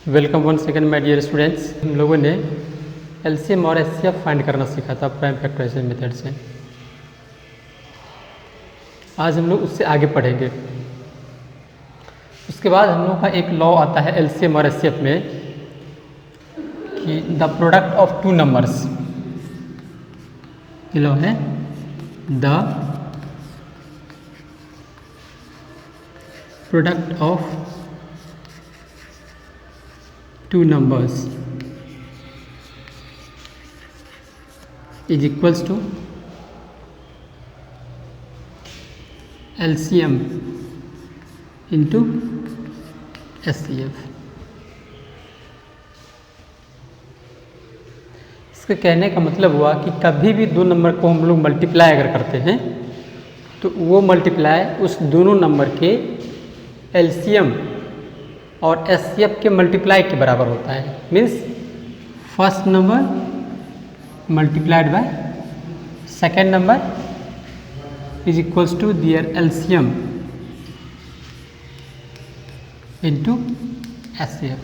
Welcome one second my dear students. हम लोगों ने एलसीएम और एचसीएफ फाइंड करना सीखा था प्राइम फैक्टराइजेशन मेथड से। आज हम लोग उससे आगे पढ़ेंगे। उसके बाद हम लोग का एक लॉ आता है एलसीएम और एचसीएफ में कि the product of two numbers, ये लॉ है the product of two numbers is equals to LCM into SCF। इसके कहने का मतलब हुआ कि कभी भी दो नंबर को हम लोग मल्टीप्लाई अगर करते हैं तो वो मल्टीप्लाई उस दोनों नंबर के LCM और एचसीएफ के मल्टीप्लाई के बराबर होता है। Means first number multiplied by second number is equals to their LCM into HCF.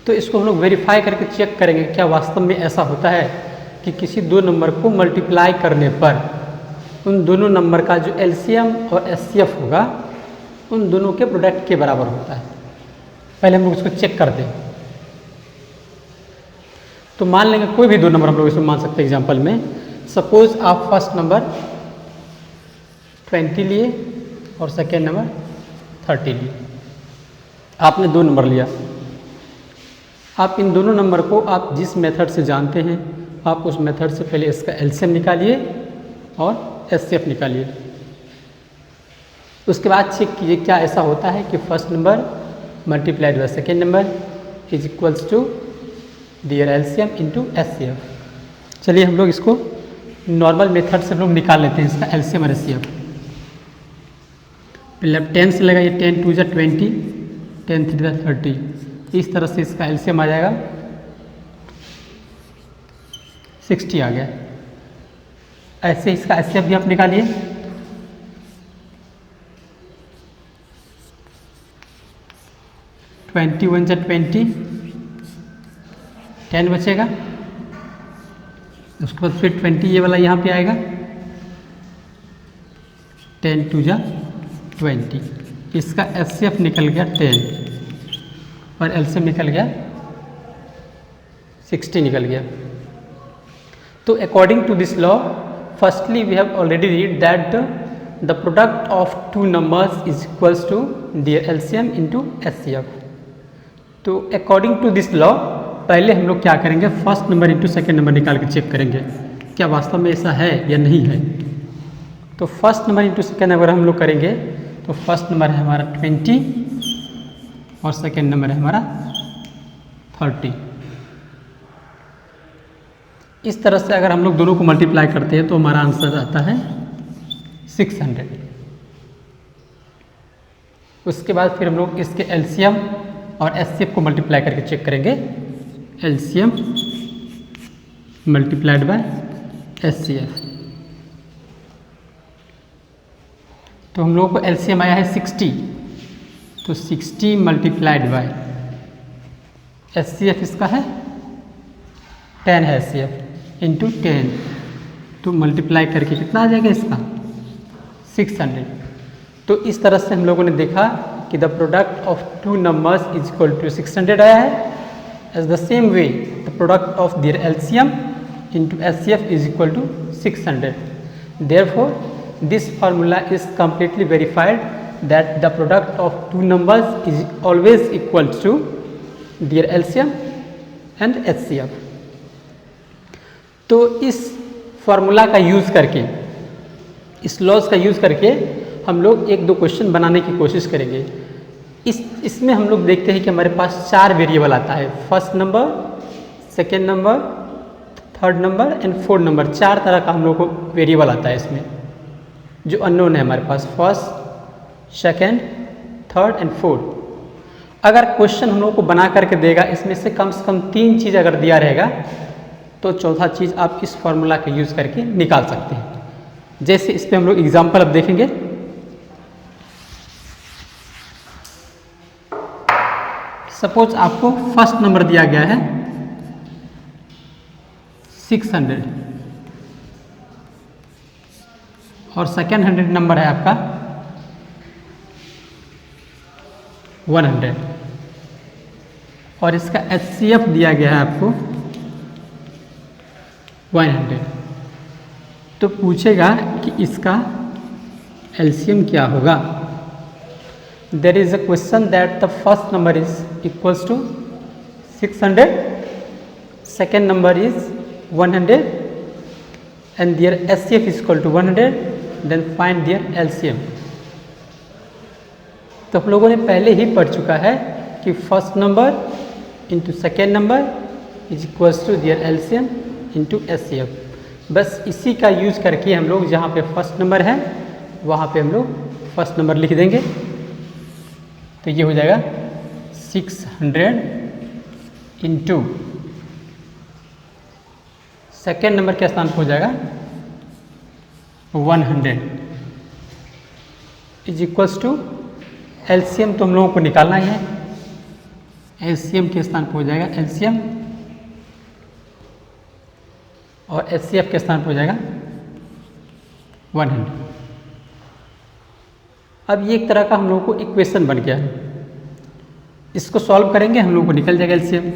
तो इसको हम लोग वेरीफाई करके चेक करेंगे क्या वास्तव में ऐसा होता है कि किसी दो नंबर को मल्टीप्लाई करने पर उन दोनों नंबर का जो एलसीएम और एचसीएफ होगा उन दोनों के प्रोडक्ट के बराबर होता है। पहले हम लोग इसको चेक करते हैं। तो मान लेंगे कोई भी दो नंबर हम लोग इसमें मान सकते हैं। एग्जांपल में सपोज आप फर्स्ट नंबर 20 लिए और सेकेंड नंबर 30 लिए। आपने दो नंबर लिया। आप इन दोनों नंबर को आप जिस मेथड से जानते हैं आप उस मेथड से पहले इसका एलसीएम निकालिए और एचसीएफ निकालिए। उसके बाद चेक कीजिए क्या ऐसा होता है कि first number multiplied by second number is equals to their LCM into HCF. चलिए हम लोग इसको नॉर्मल मेथड से हम लोग निकाल लेते हैं इसका एलसीएम और एचसीएफ। पहले आप 10 से लगाइए। 10 2 = 20, 10 3 = 30। इस तरह से इसका एलसीएम आ जाएगा 60 आ गया। ऐसे इसका एचसीएफ भी आप निकालिए। 21 × 20, 10 बचेगा। उसके बाद फिर 20 ये वाला यहाँ पे आएगा। 10 2 = 20। इसका एचसीएफ निकल गया 10 और एलसीएम निकल गया 60 निकल गया। तो according to this law, firstly we have already read that the product of two numbers is equals to their LCM into HCF। तो according to this law पहले हम लोग क्या करेंगे, first number into second number निकाल के check करेंगे क्या वास्तव में ऐसा है या नहीं है। तो फर्स्ट नंबर इंटू सेकेंड अगर हम लोग करेंगे तो फर्स्ट नंबर है हमारा 20 और सेकेंड नंबर है हमारा 30। इस तरह से अगर हम लोग दोनों को मल्टीप्लाई करते हैं तो हमारा आंसर आता है 600। उसके बाद फिर हम लोग इसके एलसीएम और एचसीएफ को मल्टीप्लाई करके चेक करेंगे। LCM multiplied by HCF. तो हम लोगों को एलसीएम आया है 60, तो 60 मल्टीप्लाइड बाय एचसीएफ इसका है 10 है एचसीएफ इंटू 10। तो मल्टीप्लाई करके कितना आ जाएगा इसका 600। तो इस तरह से हम लोगों ने देखा कि the product of two numbers is equal to 600 आया है। As the same way the product of their LCM into HCF is equal to 600। Therefore this formula is completely verified that the product of two numbers is always equal to their LCM and HCF. तो इस formula का use करके, इस laws का use करके हम लोग एक दो क्वेश्चन बनाने की कोशिश करेंगे। इसमें हम लोग देखते हैं कि हमारे पास 4 वेरिएबल आता है। First number, second number, third number and fourth number. 4 तरह का हम लोग को वेरिएबल आता है इसमें जो अननोन है हमारे पास। First, second, third and fourth. अगर क्वेश्चन हम लोग को बना करके देगा इसमें से कम 3 चीज़ अगर दिया रहेगा तो चौथा चीज़ आप इस फार्मूला का यूज़ करके निकाल सकते हैं। जैसे इस पर हम लोग एग्जाम्पल अब देखेंगे। सपोज आपको फर्स्ट नंबर दिया गया है 600 और सेकेंड 100 नंबर है आपका 100 और इसका HCF दिया गया है आपको 100। तो पूछेगा कि इसका LCM क्या होगा। There is a question that the first number is equals to 600, second number is 100 and their HCF is equal to 100, then find their LCM। तो हम लोगों ने पहले ही पढ़ चुका है कि first number into second number is equals to their LCM into HCF। बस इसी का यूज करके हम लोग जहाँ पे फर्स्ट नंबर है वहाँ पे हम लोग फर्स्ट नंबर लिख देंगे। तो ये हो जाएगा 600 इंटू सेकेंड नंबर के स्थान पर हो जाएगा 100 इज इक्वल्स टू LCM। तो हम लोगों को निकालना ही है, LCM के स्थान पर हो जाएगा LCM और HCF के स्थान पर हो जाएगा 100। अब ये एक तरह का हम लोगों को इक्वेशन बन गया है, इसको सॉल्व करेंगे हम लोगों को निकल जाएगा LCM।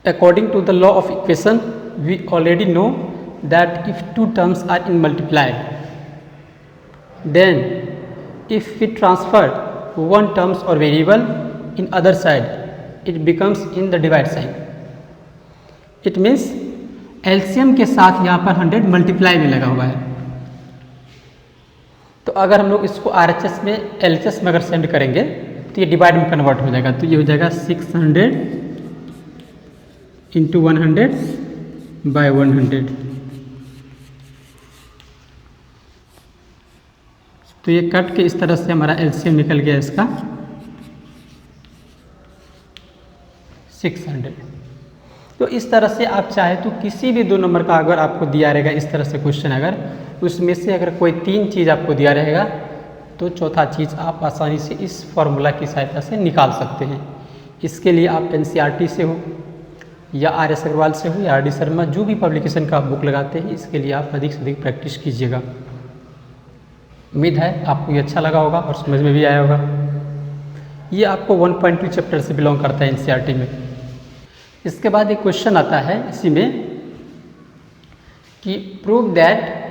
According to the law of equation, we already know that if two terms are in multiplied, then if we transfer one terms or variable in other side, it becomes in the divide sign. It means LCM के साथ यहाँ पर 100 multiply में लगा हुआ है। तो अगर हम लोग इसको RHS में LHS में अगर सेंड करेंगे तो ये डिवाइड में कन्वर्ट हो जाएगा। तो ये हो जाएगा 600 इंटू 100 बाय 100। तो ये कट के इस तरह से हमारा LCM निकल गया इसका 600। तो इस तरह से आप चाहे तो किसी भी दो नंबर का अगर आपको दिया रहेगा इस तरह से क्वेश्चन, अगर उसमें से अगर कोई तीन चीज़ आपको दिया रहेगा तो चौथा चीज़ आप आसानी से इस फॉर्मूला की सहायता से निकाल सकते हैं। इसके लिए आप NCERT से हो या RS अग्रवाल से हो या RD शर्मा, जो भी पब्लिकेशन का बुक लगाते हैं, इसके लिए आप अधिक से अधिक प्रैक्टिस कीजिएगा। उम्मीद है आपको ये अच्छा लगा होगा और समझ में भी आया होगा। ये आपको 1.2 चैप्टर से बिलोंग करता है NCERT में। इसके बाद एक क्वेश्चन आता है इसी में कि prove that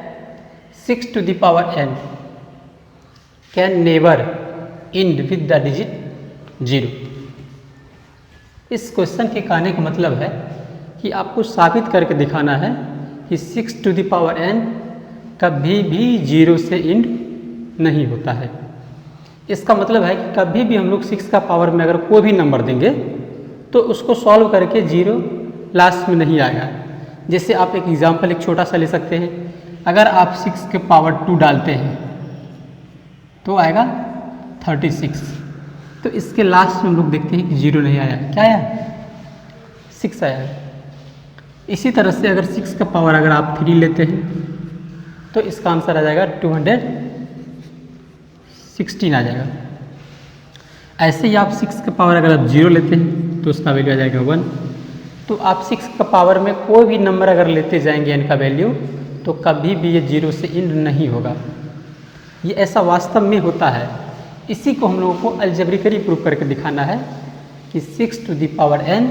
6 to the power n can never end with the digit 0। इस क्वेश्चन के कहने का मतलब है कि आपको साबित करके दिखाना है कि 6 to the power n कभी भी 0 से एंड नहीं होता है। इसका मतलब है कि कभी भी हम लोग 6 का पावर में अगर कोई भी नंबर देंगे तो उसको सॉल्व करके 0 लास्ट में नहीं आएगा। जैसे आप एक एग्जांपल एक छोटा सा ले सकते हैं, अगर आप 6 के पावर 2 डालते हैं तो आएगा 36। तो इसके लास्ट में हम लोग देखते हैं कि 0 नहीं आया, क्या आया 6 आया। इसी तरह से अगर 6 का पावर अगर आप 3 लेते हैं तो इसका आंसर आ जाएगा 216 आ जाएगा। ऐसे ही आप 6 का पावर अगर आप 0 लेते हैं तो उसका वैल्यू आ जाएगा 1। तो आप 6 का पावर में कोई भी नंबर अगर लेते जाएंगे n का वैल्यू तो कभी भी ये 0 से एंड नहीं होगा। ये ऐसा वास्तव में होता है। इसी को हम लोगों को अलजेब्रिकली प्रूव करके दिखाना है कि 6 to the power n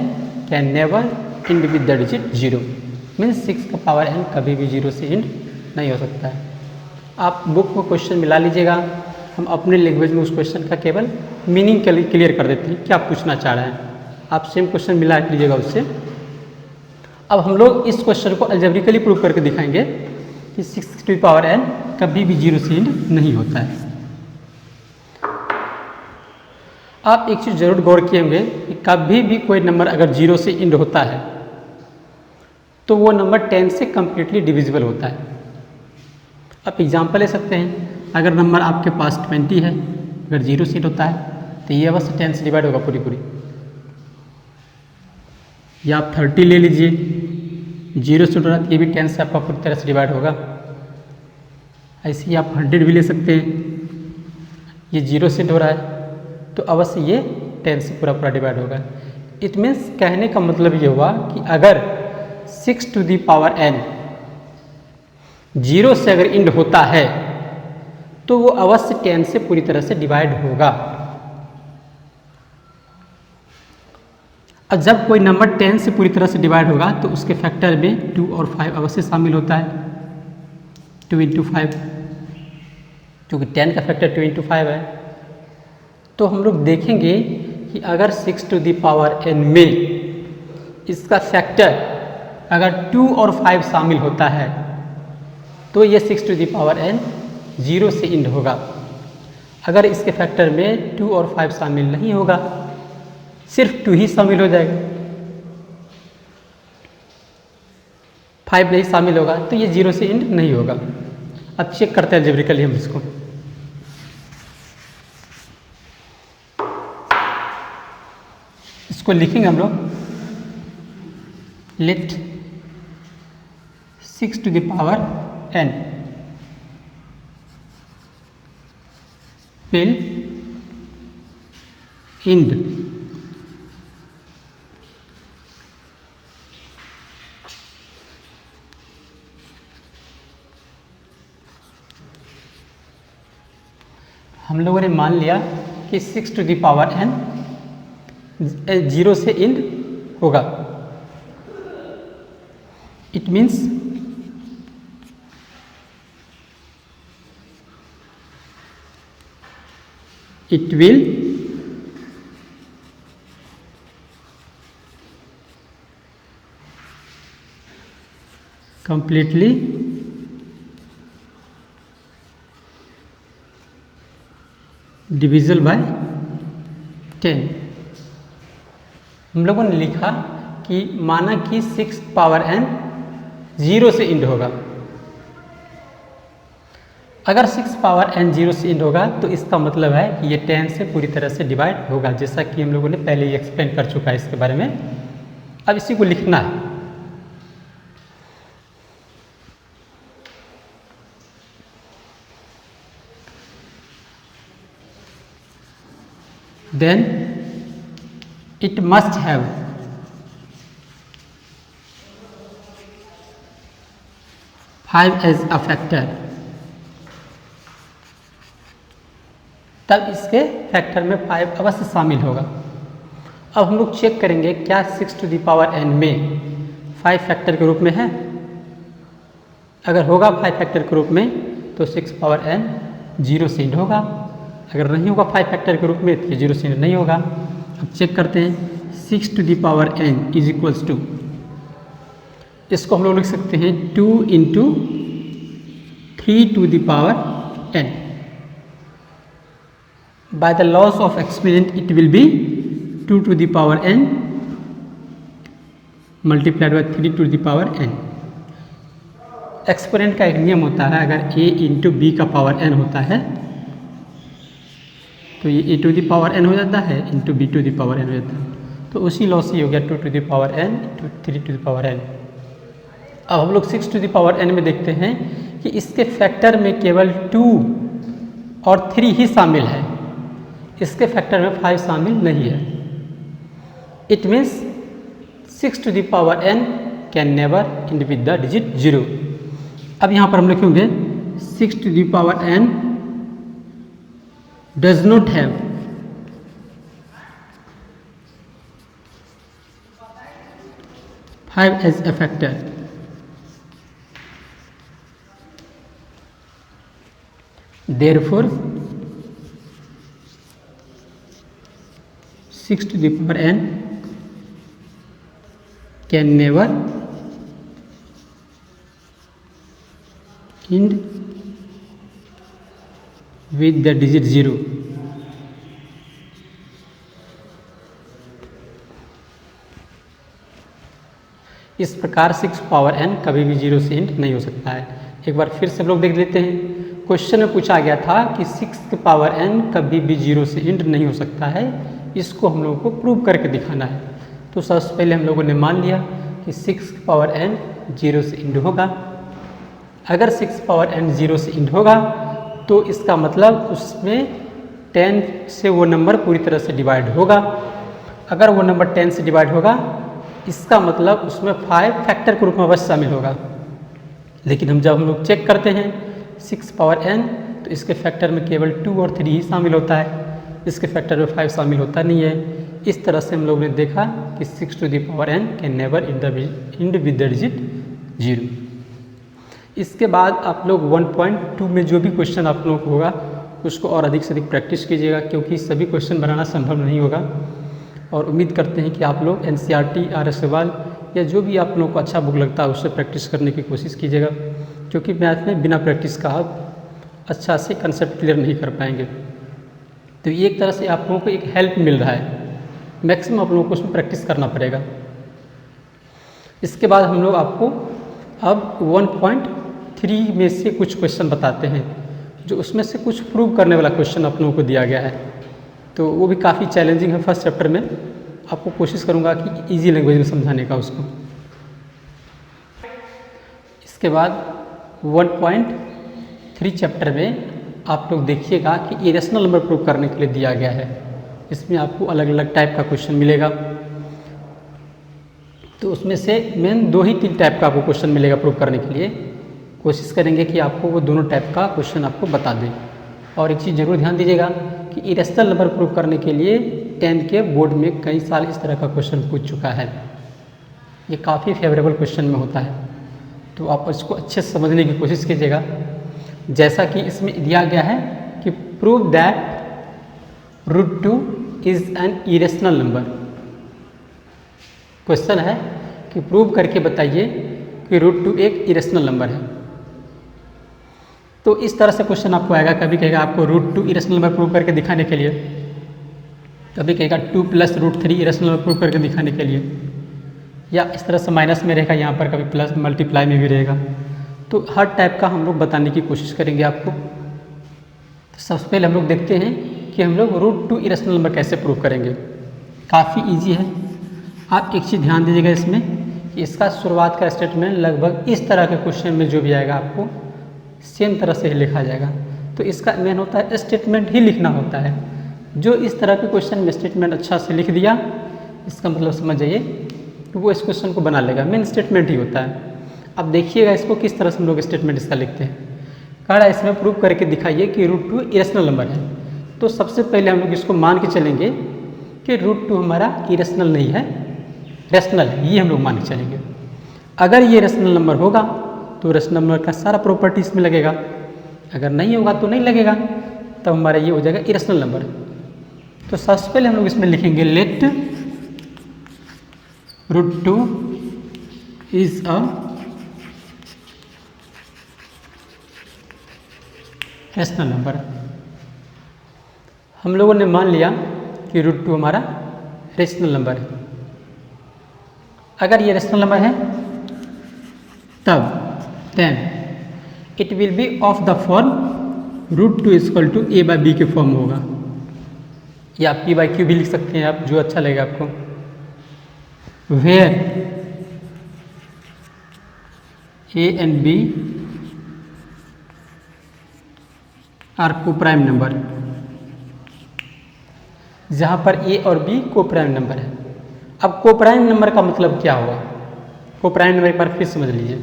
can never end with the digit 0। Means 6 का पावर n कभी भी 0 से एंड नहीं हो सकता है। आप बुक को क्वेश्चन मिला लीजिएगा, हम अपने लैंग्वेज में उस क्वेश्चन का केवल मीनिंग क्लियर कर देते हैं, क्या पूछना चाह रहे हैं। आप सेम क्वेश्चन मिला लीजिएगा उससे। अब हम लोग इस क्वेश्चन को अलजेब्रिकली प्रूव करके दिखाएंगे कि 6 to the power n कभी भी 0 से एंड नहीं होता है। आप एक चीज़ जरूर गौर किए होंगे कि कभी भी कोई नंबर अगर 0 से एंड होता है तो वो नंबर 10 से कम्प्लीटली डिविजिबल होता है। आप एग्जांपल ले सकते हैं, अगर नंबर आपके पास 20 है, अगर 0 से एंड होता है तो ये अवश्य 10 से डिवाइड होगा पूरी। या आप 30 ले लीजिए, 0 से रहा तो ये भी 10 से आपका पूरी तरह से डिवाइड होगा। ऐसे ही आप 100 भी ले सकते हैं, ये 0 से हो रहा है तो अवश्य ये 10 से पूरा पूरा डिवाइड होगा। इट मीन्स कहने का मतलब ये हुआ कि अगर 6 टू दी पावर n 0 से अगर इंड होता है तो वो अवश्य 10 से पूरी तरह से डिवाइड होगा। और जब कोई नंबर 10 से पूरी तरह से डिवाइड होगा तो उसके फैक्टर में 2 और 5 अवश्य शामिल होता है। 2 इंटू 5, क्योंकि 10 का फैक्टर 2 इंटू 5 है। तो हम लोग देखेंगे कि अगर 6 टू दी पावर n में इसका फैक्टर अगर 2 और 5 शामिल होता है तो ये 6 टू दी पावर n 0 से इंड होगा। अगर इसके फैक्टर में 2 और 5 शामिल नहीं होगा, सिर्फ 2 ही शामिल हो जाएगा, 5 नहीं शामिल होगा, तो ये 0 से इंड नहीं होगा। अब चेक करते हैं अलजेब्रिकली हम इसको। इसको लिखेंगे हम लोग, let 6 to the power n will end हम लोगों ने मान लिया कि 6 टू दी पावर n 0 से इंड होगा। It means it will completely divisible by 10। हम लोगों ने लिखा कि माना कि 6 पावर n 0 से इंड होगा। अगर 6 पावर n 0 से इंड होगा तो इसका मतलब है कि ये 10 से पूरी तरह से डिवाइड होगा, जैसा कि हम लोगों ने पहले ही एक्सप्लेन कर चुका है इसके बारे में। अब इसी को लिखना है। Then it must have five as a factor. तब इसके फैक्टर में 5 अवश्य शामिल होगा। अब हम लोग चेक करेंगे क्या 6 टू दी पावर n में 5 फैक्टर के रूप में है। अगर होगा 5 फैक्टर के रूप में तो 6 पावर n 0 से इंड होगा। अगर नहीं होगा 5 फैक्टर के रूप में तो 0 से इंड नहीं होगा। अब चेक करते हैं 6 to the power n is equals to, इसको हम लोग लिख सकते हैं 2 into 3 to the power n। By the laws of exponent it will be 2 to the power n multiplied by 3 to the power n। Exponent का एक नियम होता है, अगर a इंटू बी का पावर n होता है तो ये a to the power n हो जाता है into B to the power n हो जाता है। तो उसी लॉ से हो गया 2 to the power n into 3 to the power n। अब हम लोग 6 टू द पावर n में देखते हैं कि इसके फैक्टर में केवल 2 और 3 ही शामिल है, इसके फैक्टर में 5 शामिल नहीं है। It means 6 to the power n can never end with the digit 0। अब यहाँ पर हम लिखेंगे 6 to the power n does not have five as a factor. Therefore 6 to the power n can never end with the digit 0। इस प्रकार 6 power n कभी भी 0 से एंड नहीं हो सकता है। एक बार फिर से हम लोग देख लेते हैं। क्वेश्चन में पूछा गया था कि 6 पावर n कभी भी 0 से एंड नहीं हो सकता है, इसको हम लोगों को प्रूव करके दिखाना है। तो सबसे पहले हम लोगों ने मान लिया कि 6 पावर n 0 से इंड होगा। अगर 6 पावर n 0 से इंड होगा तो इसका मतलब उसमें 10 से वो नंबर पूरी तरह से डिवाइड होगा। अगर वो नंबर 10 से डिवाइड होगा इसका मतलब उसमें 5 फैक्टर के रूप में अवश्य शामिल होगा। लेकिन जब हम लोग चेक करते हैं 6 पावर n तो इसके फैक्टर में केवल 2 और 3 ही शामिल होता है, इसके फैक्टर में 5 शामिल होता नहीं है। इस तरह से हम लोग ने देखा कि 6 to the power n can never end with the digit 0। इसके बाद आप लोग 1.2 में जो भी क्वेश्चन आप लोगों को होगा उसको और अधिक से अधिक प्रैक्टिस कीजिएगा, क्योंकि सभी क्वेश्चन बनाना संभव नहीं होगा। और उम्मीद करते हैं कि आप लोग NCERT RS सवाल या जो भी आप लोगों को अच्छा बुक लगता है उससे प्रैक्टिस करने की कोशिश कीजिएगा, क्योंकि मैथ में बिना प्रैक्टिस का आप अच्छा से कंसेप्ट क्लियर नहीं कर पाएंगे। तो ये एक तरह से आप लोगों को एक हेल्प मिल रहा है, मैक्सिमम आप लोगों को उसमें प्रैक्टिस करना पड़ेगा। इसके बाद हम लोग आपको अब 1.3 में से कुछ क्वेश्चन बताते हैं, जो उसमें से कुछ प्रूव करने वाला क्वेश्चन आप लोगों को दिया गया है। तो वो भी काफ़ी चैलेंजिंग है। फर्स्ट चैप्टर में आपको कोशिश करूँगा कि इजी लैंग्वेज में समझाने का उसको। इसके बाद 1.3 चैप्टर में आप लोग देखिएगा कि इरेशनल नंबर प्रूव करने के लिए दिया गया है। इसमें आपको अलग अलग टाइप का क्वेश्चन मिलेगा, तो उसमें से मेन 2 ही 3 टाइप का आपको क्वेश्चन मिलेगा प्रूव करने के लिए। कोशिश करेंगे कि आपको वो दोनों टाइप का क्वेश्चन आपको बता दें। और एक चीज़ जरूर ध्यान दीजिएगा कि इरेशनल नंबर प्रूव करने के लिए 10th के बोर्ड में कई साल इस तरह का क्वेश्चन पूछ चुका है। ये काफ़ी फेवरेबल क्वेश्चन में होता है, तो आप इसको अच्छे से समझने की कोशिश कीजिएगा। जैसा कि इसमें दिया गया है कि prove that √2 is an irrational number. Question है कि प्रूव करके बताइए कि √2 एक इरेशनल नंबर है। तो इस तरह से क्वेश्चन आपको आएगा, कभी कहेगा आपको √2 इरेशनल नंबर प्रूव करके दिखाने के लिए, कभी कहेगा 2 + √3 इरेशनल नंबर प्रूव करके दिखाने के लिए, या इस तरह से माइनस में रहेगा यहाँ पर, कभी प्लस मल्टीप्लाई में भी रहेगा। तो हर टाइप का हम लोग बताने की कोशिश करेंगे आपको। तो सबसे पहले हम लोग देखते हैं कि हम लोग √2 इरेशनल नंबर कैसे प्रूव करेंगे। काफ़ी ईजी है। आप एक चीज़ ध्यान दीजिएगा इसमें कि इसका शुरुआत का स्टेटमेंट लगभग इस तरह के क्वेश्चन में जो भी आएगा आपको सेम तरह से ही लिखा जाएगा। तो इसका मेन होता है स्टेटमेंट ही लिखना होता है। जो इस तरह के क्वेश्चन में स्टेटमेंट अच्छा से लिख दिया, इसका मतलब समझ जाइए कि वो इस क्वेश्चन को बना लेगा। मेन स्टेटमेंट ही होता है। अब देखिएगा इसको किस तरह से हम लोग स्टेटमेंट इसका लिखते हैं। कह रहा है इसमें प्रूव करके दिखाइए कि √2 इरेशनल नंबर है। तो सबसे पहले हम लोग इसको मान के चलेंगे कि √2 हमारा इरेशनल नहीं है, रेशनल है। ये हम लोग मान के चलेंगे। अगर ये रेशनल नंबर होगा तो रेशनल नंबर का सारा प्रॉपर्टी इसमें लगेगा, अगर नहीं होगा तो नहीं लगेगा, तब हमारा ये हो जाएगा इरेशनल नंबर। तो सबसे पहले हम लोग इसमें लिखेंगे let √2 is a rational number. हम लोगों ने मान लिया कि √2 हमारा रेशनल नंबर है। अगर ये रेशनल नंबर है तब then it will be of the form √2 = a/b के फॉर्म होगा, या p/q भी लिख सकते हैं आप, जो अच्छा लगेगा आपको। Where a and b are coprime number, जहाँ पर a और b को प्राइम नंबर है। अब को प्राइम नंबर का मतलब क्या होगा? को प्राइम नंबर एक बार फिर समझ लीजिए।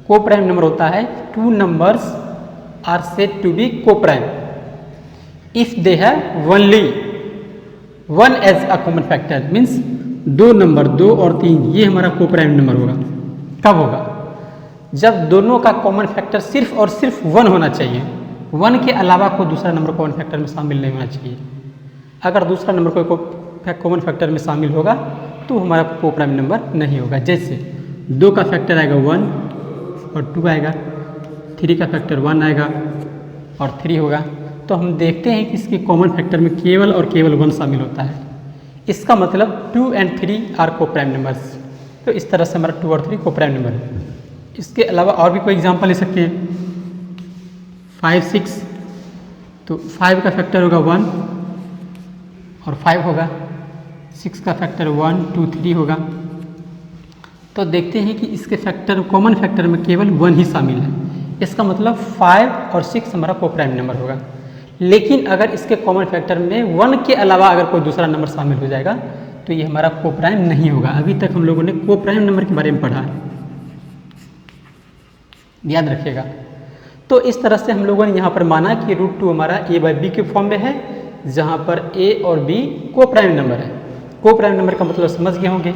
को प्राइम नंबर होता है 2 numbers are said to be co-prime if they have only 1 as a common factor. Means 2 number 2 और 3 ये हमारा को प्राइम नंबर होगा। कब होगा? जब दोनों का कॉमन फैक्टर सिर्फ और सिर्फ 1 होना चाहिए। 1 के अलावा कोई दूसरा नंबर कॉमन फैक्टर में शामिल नहीं होना चाहिए। अगर दूसरा नंबर कोई कॉमन फैक्टर में शामिल होगा तो हमारा को प्राइम नंबर नहीं होगा। जैसे 2 का फैक्टर आएगा 1 और 2 आएगा, 3 का फैक्टर 1 आएगा और 3 होगा। तो हम देखते हैं कि इसके कॉमन फैक्टर में केवल और केवल 1 शामिल होता है। इसका मतलब 2 and 3 आर को प्राइम नंबर्स। तो इस तरह से हमारा 2 और 3 को प्राइम नंबर है। इसके अलावा और भी कोई एग्जांपल ले सकते हैं। 5, 6, तो 5 का फैक्टर होगा 1 और 5 होगा। 6 का फैक्टर 1, 2, 3 होगा। तो देखते हैं कि इसके फैक्टर कॉमन फैक्टर में केवल 1 ही शामिल है। इसका मतलब 5 और 6 हमारा को प्राइम नंबर होगा। लेकिन अगर इसके कॉमन फैक्टर में 1 के अलावा अगर कोई दूसरा नंबर शामिल हो जाएगा तो ये हमारा कोप्राइम नहीं होगा। अभी तक हम लोगों ने कोप्राइम नंबर के बारे में पढ़ा, याद रखिएगा। तो इस तरह से हम लोगों ने यहाँ पर माना कि √2 हमारा a/b के फॉर्म में है, जहाँ पर a और b कोप्राइम नंबर है। कोप्राइम नंबर का मतलब समझ गए होंगे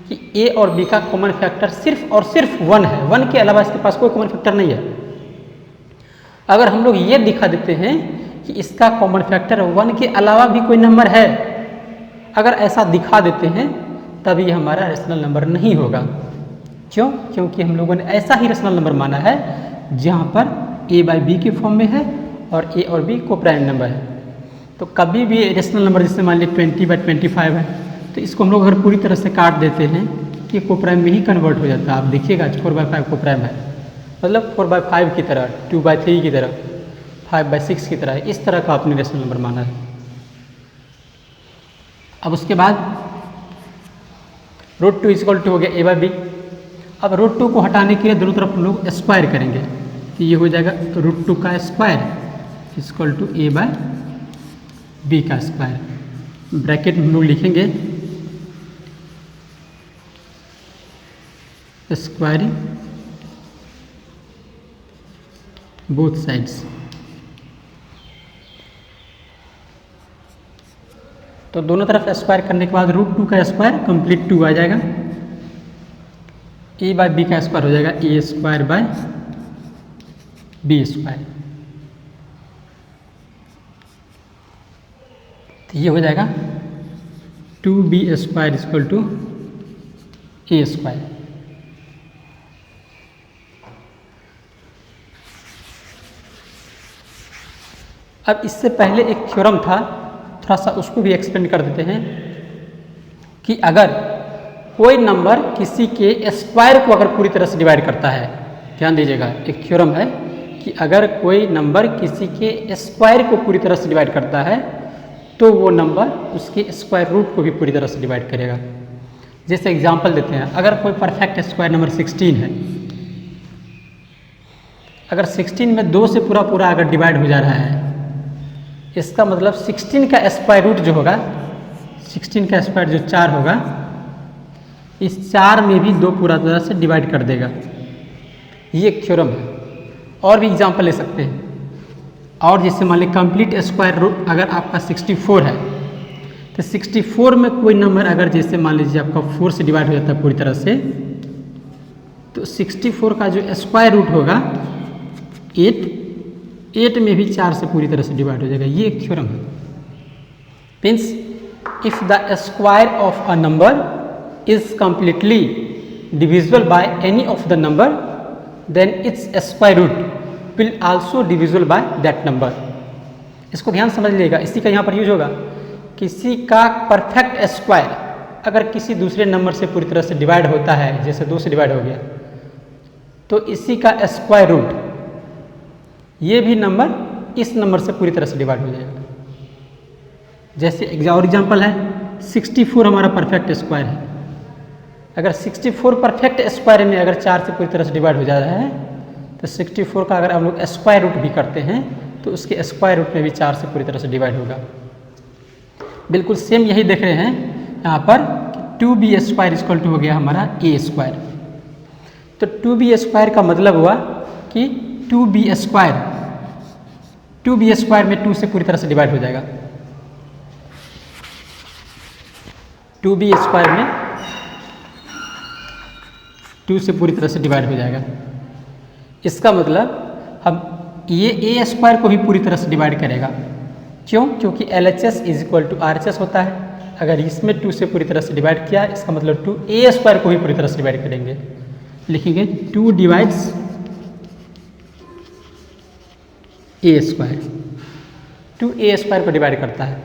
कि a और b का कॉमन फैक्टर सिर्फ और सिर्फ 1 है, 1 के अलावा इसके पास कोई कॉमन फैक्टर नहीं है। अगर हम लोग ये दिखा देते हैं कि इसका कॉमन फैक्टर 1 के अलावा भी कोई नंबर है, अगर ऐसा दिखा देते हैं तब ये हमारा रेशनल नंबर नहीं होगा। क्यों? क्योंकि हम लोगों ने ऐसा ही रेशनल नंबर माना है जहाँ पर a/b के फॉर्म में है और a और b कोप्राइम नंबर है। तो कभी भी रेशनल नंबर जैसे मान लीजिए 20/25 है, तो इसको हम लोग अगर पूरी तरह से काट देते हैं कि कोप्राइम में ही कन्वर्ट हो जाता है। आप देखिएगा 4/5 कोप्राइम है, मतलब 4/5 की तरह, 2/3 की तरह, 5/6 की तरह, इस तरह का आपने रेशनल नंबर माना है। अब उसके बाद √2 = हो गया a/b। अब √2 को हटाने के लिए दोनों तरफ हम लोग स्क्वायर करेंगे, तो ये हो जाएगा √2 का स्क्वायर = a/b का स्क्वायर। ब्रैकेट में हम लोग लिखेंगे स्क्वायरिंग बोथ साइड्स। तो दोनों तरफ स्क्वायर करने के बाद √2 का स्क्वायर कंप्लीट 2 आ जाएगा, a/b का स्क्वायर हो जाएगा a²/b²। तो ये हो जाएगा 2b² = a²। अब इससे पहले एक थ्योरम था, थोड़ा सा उसको भी एक्सप्लेन कर देते हैं कि अगर कोई नंबर किसी के स्क्वायर को अगर पूरी तरह से डिवाइड करता है, ध्यान दीजिएगा, एक थ्योरम है कि अगर कोई नंबर किसी के स्क्वायर को पूरी तरह से डिवाइड करता है तो वो नंबर उसके स्क्वायर रूट को भी पूरी तरह से डिवाइड करेगा। जैसे एग्जांपल देते हैं, अगर कोई परफेक्ट स्क्वायर नंबर 16 है, अगर 16 में 2 से पूरा पूरा अगर डिवाइड हो जा रहा है, इसका मतलब 16 का स्क्वायर रूट जो होगा, 16 का स्क्वायर जो 4 होगा, इस 4 में भी 2 पूरा तरह से डिवाइड कर देगा। ये एक थ्योरम है। और भी एग्जांपल ले सकते हैं। और जैसे मान लीजिए कंप्लीट स्क्वायर रूट अगर आपका 64 है, तो 64 में कोई नंबर अगर जैसे मान लीजिए आपका 4 से डिवाइड हो जाता है पूरी तरह से, तो 64 का जो स्क्वायर रूट होगा 8 में भी 4 से पूरी तरह से डिवाइड हो जाएगा। ये एक थ्योरम है। Means if the square of a number is completely divisible by any of the number, then its square root will also divisible by that number। इसको ध्यान समझ लीजिएगा, इसी का यहाँ पर यूज होगा। किसी का परफेक्ट स्क्वायर अगर किसी दूसरे नंबर से पूरी तरह से डिवाइड होता है, जैसे 2 से डिवाइड हो गया, तो इसी का स्क्वायर रूट, ये भी नंबर इस नंबर से पूरी तरह से डिवाइड हो जाएगा। जैसे और एग्जाम्पल है, 64 हमारा परफेक्ट स्क्वायर है। अगर 64 परफेक्ट स्क्वायर में अगर 4 से पूरी तरह से डिवाइड हो जा रहा है, तो 64 का अगर हम लोग स्क्वायर रूट भी करते हैं तो उसके स्क्वायर रूट में भी 4 से पूरी तरह से डिवाइड होगा। बिल्कुल सेम यही देख रहे हैं यहाँ पर, 2b² हो गया हमारा a²। तो 2b² का मतलब हुआ कि 2b² में 2 से पूरी तरह से डिवाइड हो जाएगा। 2b² में 2 से पूरी तरह से डिवाइड हो जाएगा। इसका मतलब हम ये a² को भी पूरी तरह से डिवाइड करेगा। क्यों? क्योंकि LHS = RHS होता है। अगर इसमें 2 से पूरी तरह से डिवाइड किया, इसका मतलब 2a² को भी पूरी तरह से डिवाइड करेंगे। लिखेंगे 2 डिवाइड्स a², 2a² को डिवाइड करता है।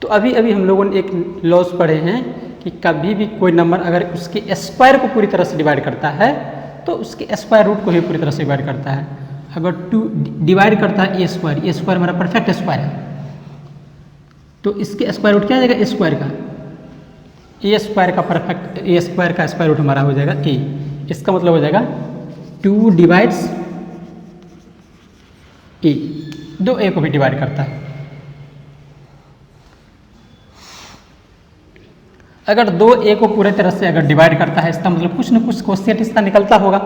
तो अभी अभी हम लोगों ने एक लॉज पढ़े हैं कि कभी भी कोई नंबर अगर उसके स्क्वायर को पूरी तरह से डिवाइड करता है तो उसके स्क्वायर रूट को भी पूरी तरह से डिवाइड करता है। अगर 2 डिवाइड करता है a² हमारा परफेक्ट स्क्वायर है, तो इसके स्क्वायर रूट क्या आ जाएगा? a² का, a² का परफेक्ट, a² का स्क्वायर रूट हमारा हो जाएगा a। इसका मतलब हो जाएगा 2 डिवाइड्स a। 2a को भी डिवाइड करता है। अगर 2a को पूरे तरह से अगर डिवाइड करता है, इसका मतलब कुछ न कुछ कोशिएंट इसका निकलता होगा,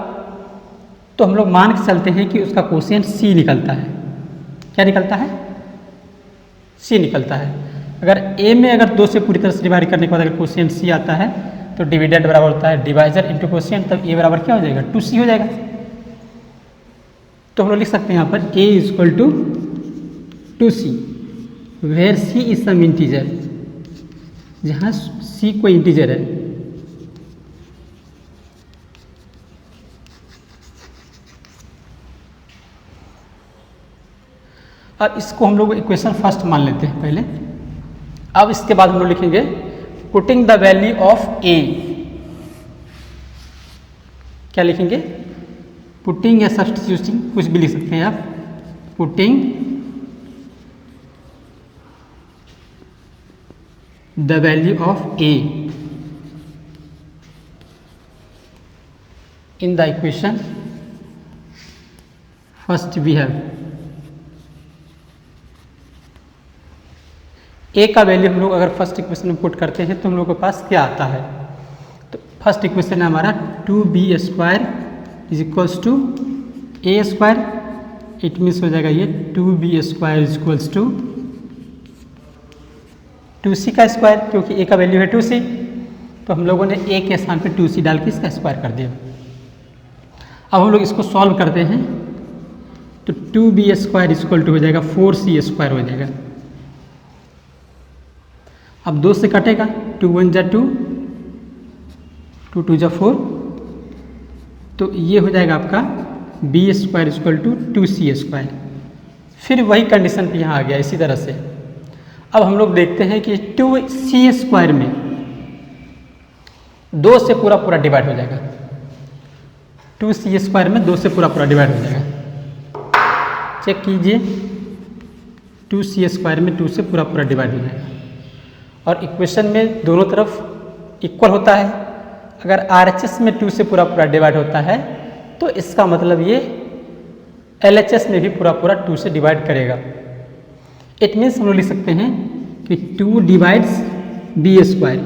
तो हम लोग मान के चलते हैं कि उसका कोशिएंट c निकलता है। क्या निकलता है? c निकलता है। अगर a में अगर 2 से पूरी तरह से डिवाइड करने के बाद अगर कोशिएंट c आता है तो डिविडेंड बराबर होता है डिवाइजर इंटू कोशिएंट, तब a बराबर क्या हो जाएगा? 2c हो जाएगा। तो हम लोग लिख सकते हैं यहाँ पर a equal to 2c where c is some integer, जहाँ c कोई इंटीजर है। अब इसको हम लोग इक्वेशन फर्स्ट मान लेते हैं पहले। अब इसके बाद हम लोग लिखेंगे putting the value of a। क्या लिखेंगे? पुटिंग या सब्स्टिट्यूटिंग, कुछ भी लिख सकते हैं आप। Putting the value of a in the equation first we have a का वैल्यू हम लोग अगर फर्स्ट इक्वेशन में पुट करते हैं तो हम लोग के पास क्या आता है? तो फर्स्ट इक्वेशन है हमारा 2b square is equals to a square. It means हो जाएगा ये 2b square is equals to 2c का स्क्वायर, क्योंकि a का वैल्यू है 2c, तो हम लोगों ने a के स्थान पे 2c डाल के इसका स्क्वायर कर दिया। अब हम लोग इसको सॉल्व करते हैं तो 2b square is equal to हो जाएगा 4c स्क्वायर हो जाएगा। अब 2 से कटेगा, 2 1 जा 2, 2 2 जा 4, तो ये हो जाएगा आपका b square equal to 2c square. फिर वही कंडीशन पे यहाँ आ गया इसी तरह से। अब हम लोग देखते हैं कि 2c स्क्वायर में 2 से पूरा पूरा डिवाइड हो जाएगा। 2c स्क्वायर में 2 से पूरा पूरा डिवाइड हो जाएगा। चेक कीजिए, 2c स्क्वायर में 2 से पूरा पूरा डिवाइड हो जाएगा। और इक्वेशन में दोनों तरफ इक्वल होता है। अगर RHS में 2 से पूरा पूरा डिवाइड होता है तो इसका मतलब ये LHS में भी पूरा पूरा 2 से डिवाइड करेगा। इट मीन्स हम लोग लिख सकते हैं कि 2 डिवाइड्स b स्क्वायर।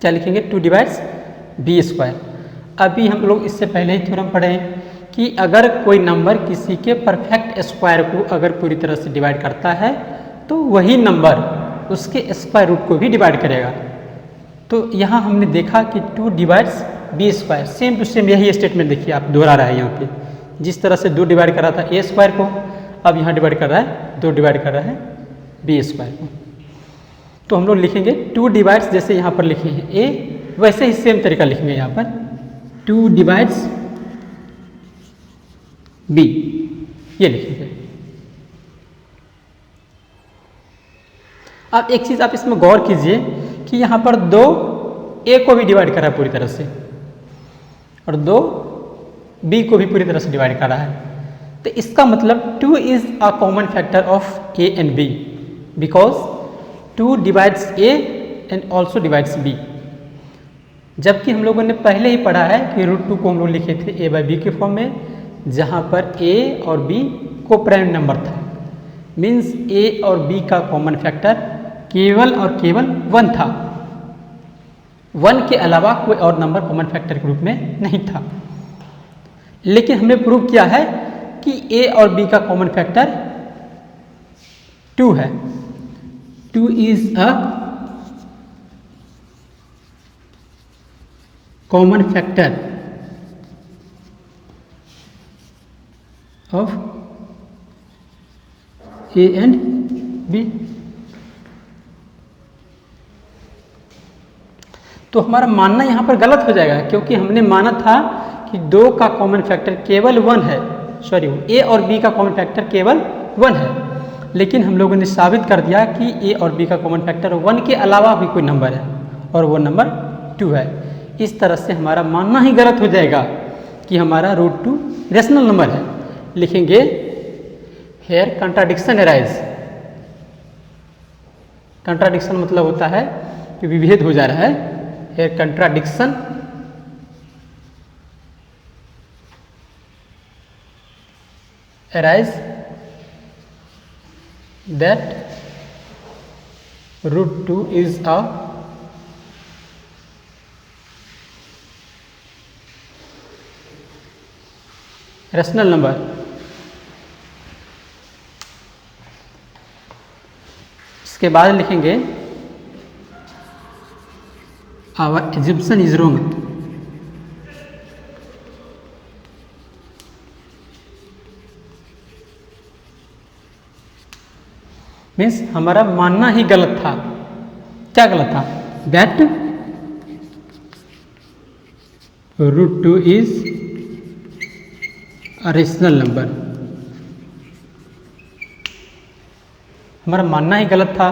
क्या लिखेंगे? 2 डिवाइड्स b स्क्वायर। अभी हम लोग इससे पहले ही थ्योरम पढ़े हैं कि अगर कोई नंबर किसी के परफेक्ट स्क्वायर को अगर पूरी तरह से डिवाइड करता है तो वही नंबर उसके स्क्वायर रूट को भी डिवाइड करेगा। तो यहाँ हमने देखा कि 2 divides b square, same to same यही स्टेटमेंट देखिए आप दोहरा रहा है यहाँ पे। जिस तरह से 2 डिवाइड कर रहा था a स्क्वायर को, अब यहाँ डिवाइड कर रहा है 2 डिवाइड कर रहा है b स्क्वायर को। तो हम लोग लिखेंगे 2 डिवाइड्स, जैसे यहाँ पर लिखे हैं a, वैसे ही सेम तरीका लिखेंगे यहाँ पर 2 डिवाइड्स b, ये लिखेंगे। अब एक चीज़ आप इसमें गौर कीजिए कि यहाँ पर 2 a को भी डिवाइड कर रहा है पूरी तरह से और 2 b को भी पूरी तरह से डिवाइड कर रहा है। तो इसका मतलब 2 is a common factor of a and b, because 2 divides a and also divides b। जबकि हम लोगों ने पहले ही पढ़ा है कि √2 को हम लोग लिखे थे a बाई b के फॉर्म में, जहाँ पर a और b को प्राइम नंबर था। मीन्स a और b का कॉमन फैक्टर केवल और केवल 1 था। 1 के अलावा कोई और नंबर कॉमन फैक्टर के रूप में नहीं था। लेकिन हमने प्रूव किया है कि a और b का कॉमन फैक्टर 2 है। 2 is a common factor of a and b। तो हमारा मानना यहाँ पर गलत हो जाएगा, क्योंकि हमने माना था कि 2 का कॉमन फैक्टर केवल 1 है, सॉरी a और b का कॉमन फैक्टर केवल 1 है। लेकिन हम लोगों ने साबित कर दिया कि a और b का कॉमन फैक्टर 1 के अलावा भी कोई नंबर है और वो नंबर 2 है। इस तरह से हमारा मानना ही गलत हो जाएगा कि हमारा √2 रेशनल नंबर है। लिखेंगे हेयर कंट्राडिक्शन अराइज। कंट्राडिक्शन मतलब होता है कि विभेद हो जा रहा है। Here contradiction arise that root 2 is a rational number. इसके बाद लिखेंगे our assumption is wrong. Means हमारा मानना ही गलत था। क्या गलत था? That root 2 is a rational number. हमारा मानना ही गलत था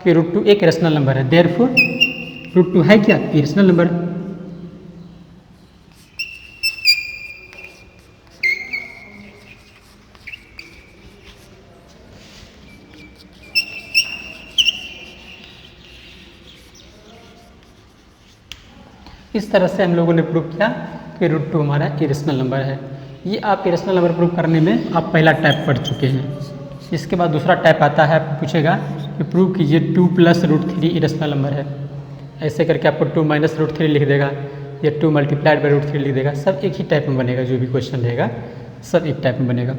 कि रूट 2 एक रेशनल नंबर है। देयरफॉर रूट 2 है क्या? Irrational number. इस तरह से हम लोगों ने प्रूव किया कि रूट 2 हमारा इरेशनल नंबर है। ये आप इरेशनल नंबर प्रूव करने में आप पहला टाइप पढ़ चुके हैं। इसके बाद दूसरा टाइप आता है, आपको पूछेगा कि प्रूव कीजिए 2 + रूट 3 इरेशनल नंबर है। ऐसे करके आपको 2 - रूट 3 लिख देगा या 2 × रूट 3 लिख देगा। सब एक ही टाइप में बनेगा, जो भी क्वेश्चन रहेगा सब एक टाइप में बनेगा।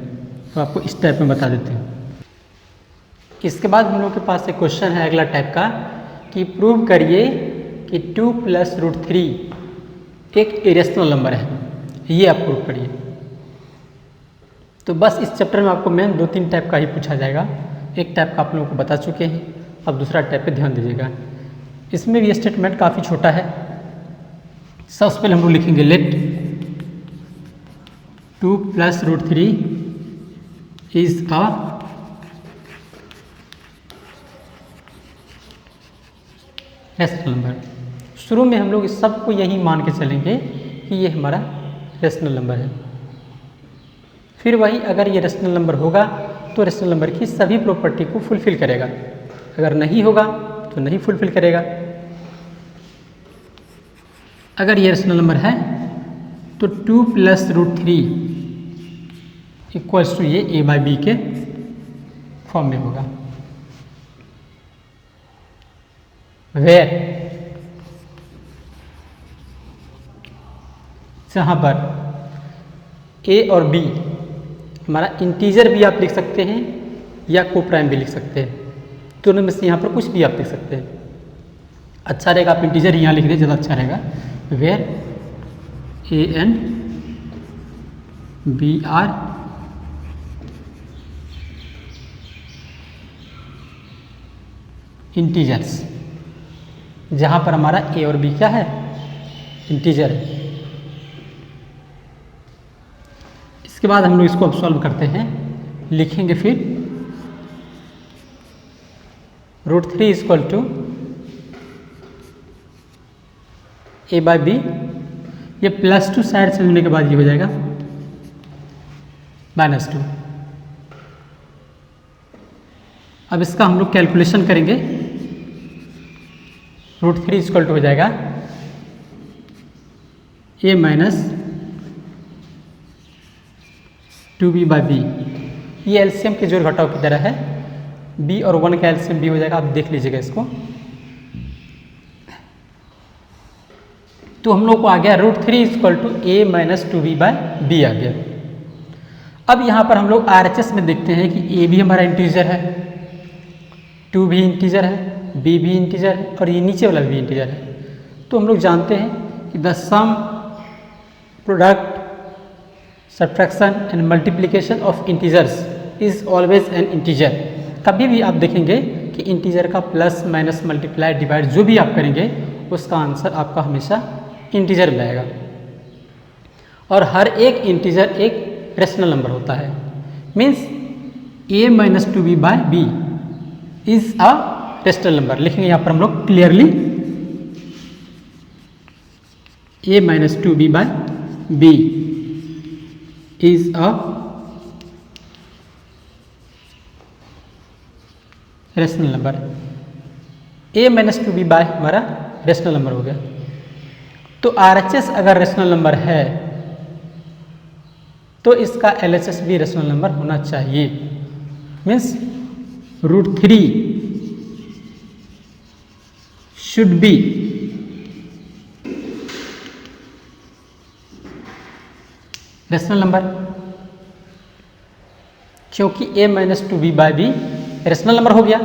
तो आपको इस टाइप में बता देते हैं। इसके बाद हम लोग के पास एक क्वेश्चन है अगला टाइप का कि प्रूव करिए कि 2 + रूट 3 एक इरेशनल नंबर है। ये आप प्रूव करिए। तो बस इस चैप्टर में आपको मेन 2-3 टाइप का ही पूछा जाएगा। एक टाइप का आप लोगों को बता चुके हैं, अब दूसरा टाइप पे ध्यान दीजिएगा। इसमें भी स्टेटमेंट काफ़ी छोटा है। सबसे पहले हम लोग लिखेंगे let 2 + root 3 is a rational number. शुरू में हम लोग इस सबको यही मान के चलेंगे कि ये हमारा रेशनल नंबर है। फिर वही अगर ये रेशनल नंबर होगा तो रेशनल नंबर की सभी प्रॉपर्टी को फुलफिल करेगा, अगर नहीं होगा तो नहीं फुलफिल करेगा। अगर ये रेशनल नंबर है तो 2 + रूट 3 इक्वल्स टू ये a/b के फॉर्म में होगा। वेयर जहाँ पर a और b हमारा इंटीजर भी आप लिख सकते हैं या कोप्राइम भी लिख सकते हैं। दोनों में से यहाँ पर कुछ भी आप लिख सकते हैं। अच्छा रहेगा आप इंटीजर यहाँ लिख दें, ज़्यादा अच्छा रहेगा। Where a and b are integers, जहाँ पर हमारा a और b क्या है? इंटीजर है। इसके बाद हम लोग इसको अब सॉल्व करते हैं। लिखेंगे फिर रूट 3 इक्वल टू a/b। ये +2 साइड से होने के बाद ये हो जाएगा -2। अब इसका हम लोग कैलकुलेशन करेंगे। रूट 3 इक्वल टू हो जाएगा a - 2b/b। ये एलसीएम के जोड़ घटाव की तरह है। b और 1 का एलसीएम b हो जाएगा। आप देख लीजिएगा इसको। तो हम लोग को आ गया root 3 equal to a - 2b/b आ गया। अब यहाँ पर हम लोग RHS में देखते हैं कि a भी हमारा इंटीजर है, 2 भी इंटीजर है, b भी इंटीजर है और ये नीचे वाला भी इंटीजर है। तो हम लोग जानते हैं कि the sum product subtraction and multiplication of integers is always an integer. कभी भी आप देखेंगे कि इंटीजर का प्लस माइनस मल्टीप्लाई डिवाइड जो भी आप करेंगे उसका आंसर आपका हमेशा इंटीजर में आएगा। और हर एक इंटीजर एक रेशनल नंबर होता है। Means a - 2b/b is a rational number. लिखेंगे यहाँ पर हम लोग clearly a - 2b/b is a rational number. a - 2b by हमारा रेशनल नंबर हो गया। तो RHS अगर रेशनल नंबर है तो इसका LHS भी रेशनल नंबर होना चाहिए। Means √3 should be rational number, क्योंकि a-2b/b रेशनल नंबर हो गया।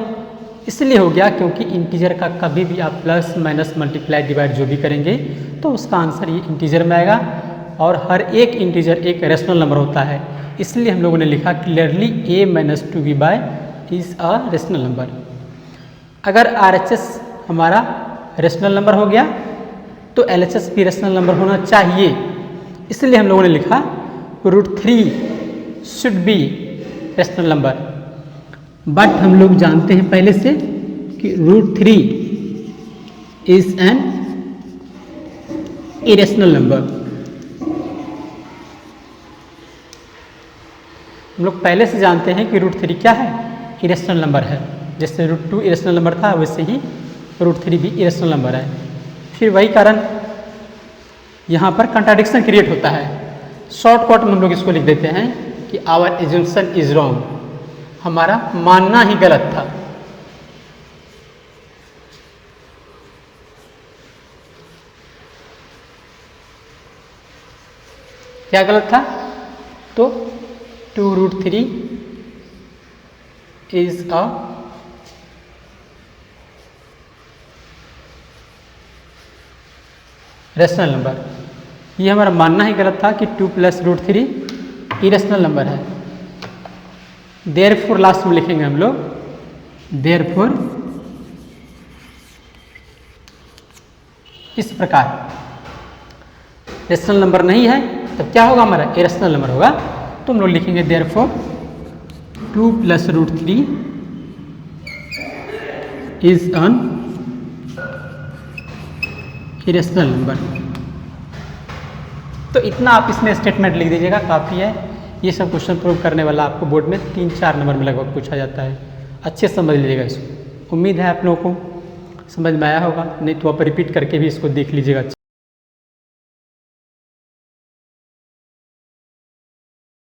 इसलिए हो गया क्योंकि इंटीजर का कभी भी आप प्लस माइनस मल्टीप्लाई डिवाइड जो भी करेंगे तो उसका आंसर ये इंटीजर में आएगा, और हर एक इंटीजर एक रेशनल नंबर होता है। इसलिए हम लोगों ने लिखा clearly a-2b/ is a rational number. अगर RHS हमारा रेशनल नंबर हो गया तो LHS भी रेशनल नंबर होना चाहिए। इसलिए हम लोगों ने लिखा √3 should be rational number. But हम लोग जानते हैं पहले से कि √3 इज एन इरेशनल नंबर। हम लोग पहले से जानते हैं कि √3 क्या है, इरेशनल नंबर है। जैसे √2 इरेशनल नंबर था वैसे ही √3 भी इरेशनल नंबर है। फिर वही कारण यहाँ पर कंट्राडिक्शन क्रिएट होता है। शॉर्टकट में हम लोग इसको लिख देते हैं कि आवर एज्यूम्पशन इज रॉन्ग, हमारा मानना ही गलत था। क्या गलत था? तो 2√3 इज अ रेशनल नंबर। ये हमारा मानना ही गलत था कि 2 + √3 इरेशनल नंबर है। देयरफॉर लास्ट में लिखेंगे हम लोग, देयरफॉर इस प्रकार रेशनल नंबर नहीं है तब क्या होगा, हमारा इरेशनल नंबर होगा। तो हम लोग लिखेंगे therefore 2 + √3 is an irrational number. तो इतना आप इसमें स्टेटमेंट लिख दीजिएगा, काफ़ी है। ये सब क्वेश्चन प्रूव करने वाला आपको बोर्ड में 3-4 नंबर में लगभग पूछा जाता है। अच्छे से समझ लीजिएगा इसको। उम्मीद है आप लोगों को समझ में आया होगा, नहीं तो आप रिपीट करके भी इसको देख लीजिएगा।